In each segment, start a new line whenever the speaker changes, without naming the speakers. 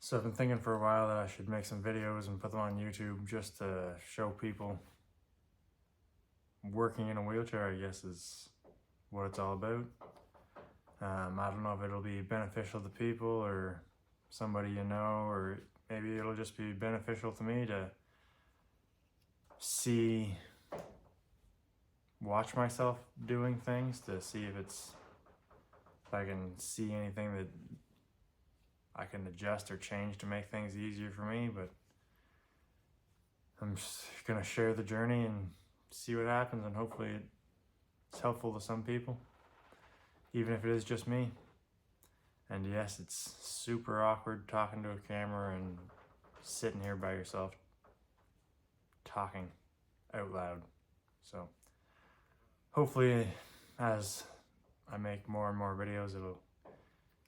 So I've been thinking for a while that I should make some videos and put them on YouTube just to show people working in a wheelchair, I guess, is what it's all about. I don't know if it'll be beneficial to people or somebody you know, or maybe it'll just be beneficial to me to watch myself doing things, to see if I can see anything that I can adjust or change to make things easier for me. But I'm just gonna share the journey and see what happens, and hopefully it's helpful to some people, even if it is just me. And yes, it's super awkward talking to a camera and sitting here by yourself talking out loud. So hopefully as I make more and more videos,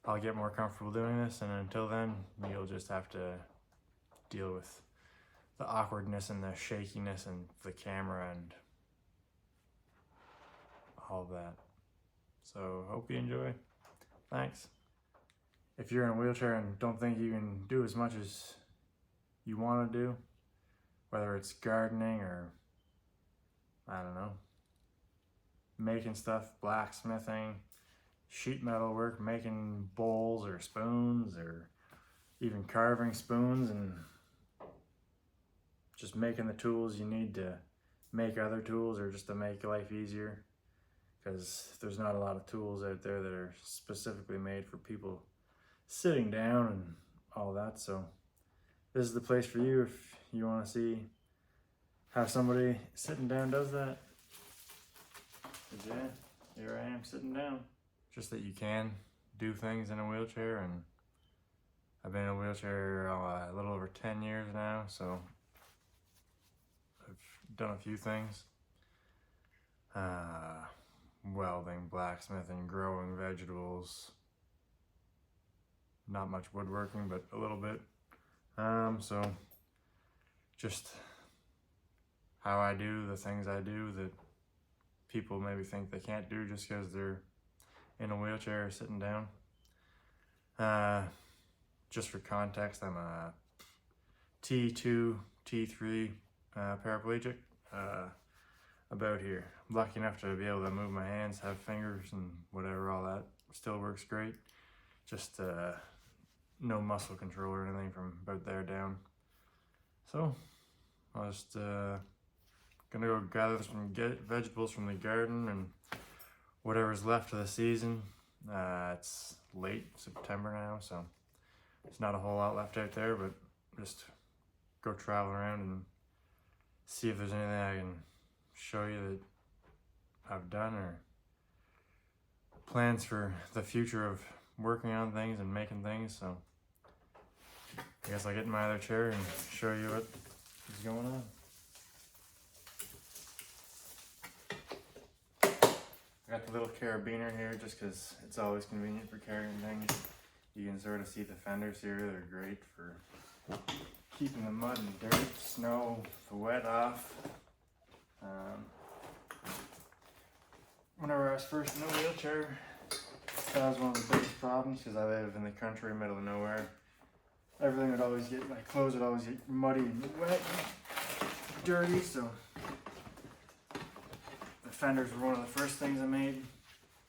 I'll get more comfortable doing this, and until then, you'll just have to deal with the awkwardness and the shakiness and the camera and all of that. So hope you enjoy. Thanks. If you're in a wheelchair and don't think you can do as much as you want to do, whether it's gardening or, I don't know, making stuff, blacksmithing, sheet metal work, making bowls or spoons, or even carving spoons, and just making the tools you need to make other tools or just to make life easier, because there's not a lot of tools out there that are specifically made for people sitting down and all that. So this is the place for you if you want to see how somebody sitting down does that. Yeah, here I am sitting down. Just that you can do things in a wheelchair, and I've been in a wheelchair a little over 10 years now, so I've done a few things. Welding, blacksmithing, growing vegetables. Not much woodworking, but a little bit. So just how I do the things I do that people maybe think they can't do just because they're in a wheelchair or sitting down. Just for context, I'm a T2, T3 paraplegic, about here. I'm lucky enough to be able to move my hands, have fingers and whatever, all that still works great. Just no muscle control or anything from about there down. So I was just gonna go gather some vegetables from the garden and whatever's left of the season. It's late September now, so there's not a whole lot left out there, but just go travel around and see if there's anything I can show you that I've done, or plans for the future of working on things and making things. So I guess I'll get in my other chair and show you what is going on. I got the little carabiner here just because it's always convenient for carrying things. You can sort of see the fenders here. They're great for keeping the mud and dirt, snow, the wet off. Whenever I was first in a wheelchair, that was one of the biggest problems, because I live in the country, middle of nowhere. Everything would always get, my clothes would always get muddy and wet and dirty, so the fenders were one of the first things I made.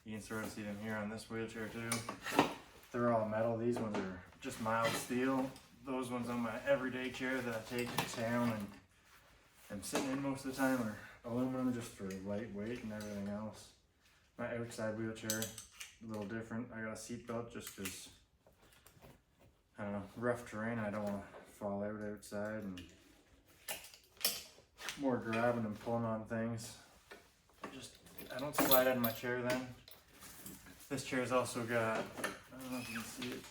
You can sort of see them here on this wheelchair too. They're all metal. These ones are just mild steel. Those ones on my everyday chair that I take to town and I'm sitting in most of the time are aluminum, just for lightweight and everything else. My outside wheelchair, a little different. I got a seat belt just because, I don't know, rough terrain. I don't want to fall out outside, and more grabbing and pulling on things. I don't slide out of my chair then. This chair's also got, I don't know if you can see it.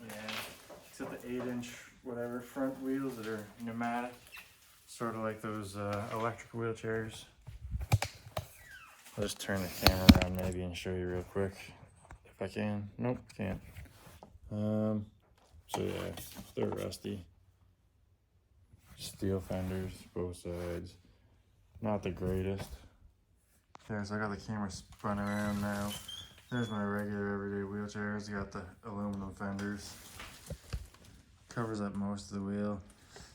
Yeah, it's got the 8-inch whatever front wheels that are pneumatic, sort of like those electric wheelchairs. I'll just turn the camera around maybe and show you real quick if I can. Nope, can't. So yeah, they're rusty. Steel fenders, both sides. Not the greatest. Okay, so I got the camera spun around now. There's my regular everyday wheelchair. It's got the aluminum fenders. Covers up most of the wheel.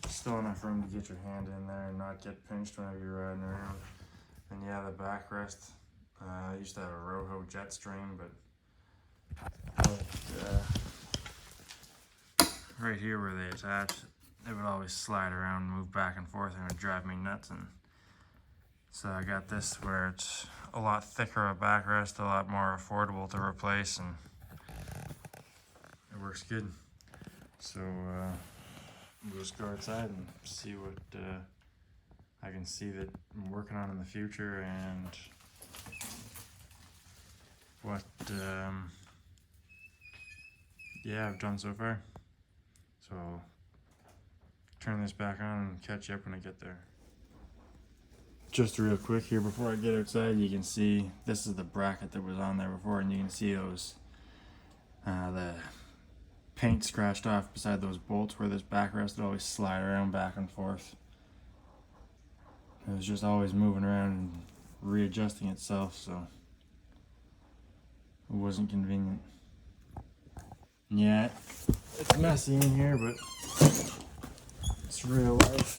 Still enough room to get your hand in there and not get pinched whenever you're riding around. And yeah, the backrest. I used to have a Rojo Jetstream, but right here where they attach, it would always slide around and move back and forth, and it would drive me nuts. And so I got this where it's a lot thicker of a backrest, a lot more affordable to replace, and it works good. So we'll just go outside and see what I can see that I'm working on in the future, and what yeah, I've done so far. So I'll turn this back on and catch you up when I get there. Just real quick here before I get outside, you can see this is the bracket that was on there before, and you can see those the paint scratched off beside those bolts where this backrest would always slide around back and forth. It was just always moving around and readjusting itself, so it wasn't convenient. Yeah, it's messy in here, but it's real life.